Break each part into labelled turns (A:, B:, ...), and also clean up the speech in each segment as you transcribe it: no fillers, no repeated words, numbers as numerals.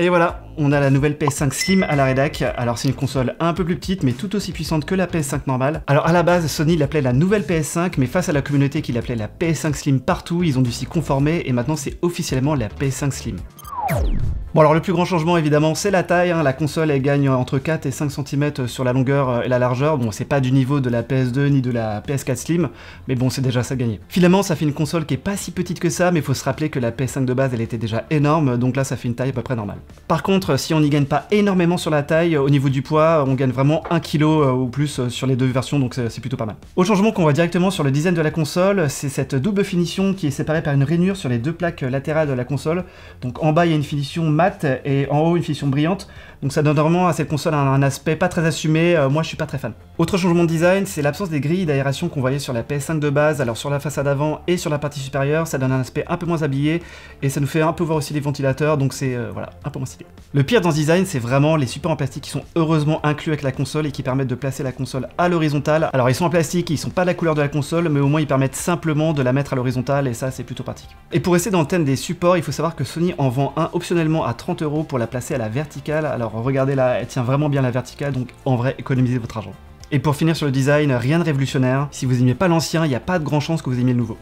A: Et voilà, on a la nouvelle PS5 Slim à la rédac. Alors c'est une console un peu plus petite mais tout aussi puissante que la PS5 normale. Alors à la base, Sony l'appelait la nouvelle PS5, mais face à la communauté qui l'appelait la PS5 Slim partout, ils ont dû s'y conformer et maintenant c'est officiellement la PS5 Slim. Bon alors le plus grand changement évidemment c'est la taille, hein. La console elle gagne entre 4 et 5 cm sur la longueur et la largeur. Bon c'est pas du niveau de la PS2 ni de la PS4 Slim, mais bon c'est déjà ça gagné. Finalement ça fait une console qui est pas si petite que ça, mais il faut se rappeler que la PS5 de base elle était déjà énorme, donc là ça fait une taille à peu près normale. Par contre si on n'y gagne pas énormément sur la taille, au niveau du poids on gagne vraiment 1 kg ou plus sur les deux versions, donc c'est plutôt pas mal. Autre changement qu'on voit directement sur le design de la console, c'est cette double finition qui est séparée par une rainure sur les deux plaques latérales de la console. Donc en bas il y a une finition mate et en haut une finition brillante, donc ça donne vraiment à cette console un aspect pas très assumé, moi je suis pas très fan. Autre changement de design, c'est l'absence des grilles d'aération qu'on voyait sur la PS5 de base. Alors sur la façade avant et sur la partie supérieure, ça donne un aspect un peu moins habillé et ça nous fait un peu voir aussi les ventilateurs, donc c'est voilà, un peu moins stylé. Le pire dans ce design, c'est vraiment les supports en plastique qui sont heureusement inclus avec la console et qui permettent de placer la console à l'horizontale. Alors ils sont en plastique, ils sont pas de la couleur de la console, mais au moins ils permettent simplement de la mettre à l'horizontale et ça c'est plutôt pratique. Et pour rester dans le thème des supports, il faut savoir que Sony en vend un optionnellement à 30 € pour la placer à la verticale. Alors regardez là, elle tient vraiment bien la verticale, donc en vrai économisez votre argent. Et pour finir sur le design, rien de révolutionnaire. Si vous aimiez pas l'ancien, il n'y a pas de grand chance que vous aimiez le nouveau.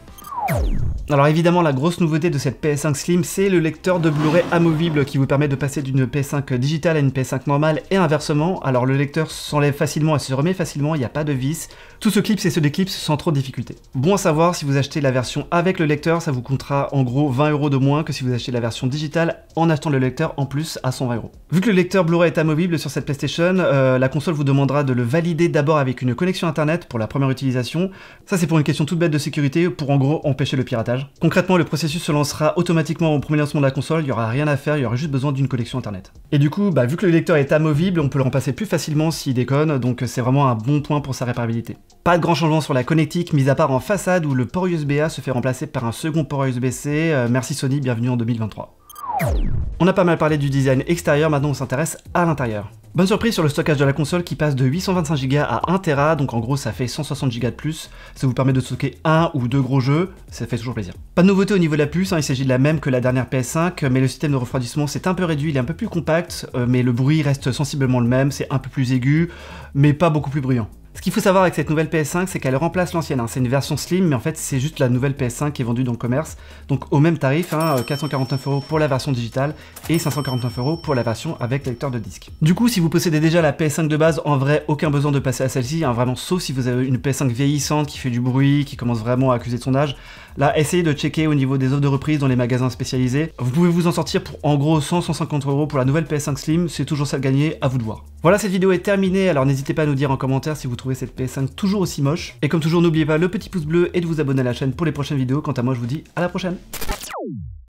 A: Alors évidemment la grosse nouveauté de cette PS5 Slim, c'est le lecteur de Blu-ray amovible qui vous permet de passer d'une PS5 digitale à une PS5 normale et inversement. Alors le lecteur s'enlève facilement et se remet facilement, il n'y a pas de vis. Tout se clipse et se déclipse sans trop de difficulté. Bon à savoir, si vous achetez la version avec le lecteur, ça vous coûtera en gros 20 € de moins que si vous achetez la version digitale en achetant le lecteur en plus à 120 €. Vu que le lecteur Blu-ray est amovible sur cette PlayStation, la console vous demandera de le valider d'abord avec une connexion internet pour la première utilisation. Ça c'est pour une question toute bête de sécurité, pour en gros empêcher le piratage. Concrètement, le processus se lancera automatiquement au premier lancement de la console, il n'y aura rien à faire, il y aura juste besoin d'une connexion internet. Et du coup, vu que le lecteur est amovible, on peut le remplacer plus facilement s'il déconne, donc c'est vraiment un bon point pour sa réparabilité. Pas de grand changement sur la connectique, mis à part en façade où le port USB-A se fait remplacer par un second port USB-C. Merci Sony, bienvenue en 2023. On a pas mal parlé du design extérieur, maintenant on s'intéresse à l'intérieur. Bonne surprise sur le stockage de la console qui passe de 825 Go à 1 Tera, donc en gros ça fait 160 Go de plus. Ça vous permet de stocker un ou deux gros jeux, ça fait toujours plaisir. Pas de nouveauté au niveau de la puce, il s'agit de la même que la dernière PS5, mais le système de refroidissement c'est un peu réduit, il est un peu plus compact, mais le bruit reste sensiblement le même, c'est un peu plus aigu, mais pas beaucoup plus bruyant. Ce qu'il faut savoir avec cette nouvelle PS5, c'est qu'elle remplace l'ancienne. C'est une version slim, mais en fait, c'est juste la nouvelle PS5 qui est vendue dans le commerce. Donc au même tarif, 449 € pour la version digitale et 549 € pour la version avec lecteur de disque. Du coup, si vous possédez déjà la PS5 de base, en vrai, aucun besoin de passer à celle-ci, vraiment, sauf si vous avez une PS5 vieillissante qui fait du bruit, qui commence vraiment à accuser de son âge. Là, essayez de checker au niveau des offres de reprise dans les magasins spécialisés. Vous pouvez vous en sortir pour en gros 100-150 € pour la nouvelle PS5 Slim, c'est toujours ça de gagner, à vous de voir. Voilà, cette vidéo est terminée, alors n'hésitez pas à nous dire en commentaire si vous trouvez cette PS5 toujours aussi moche. Et comme toujours, n'oubliez pas le petit pouce bleu et de vous abonner à la chaîne pour les prochaines vidéos. Quant à moi, je vous dis à la prochaine.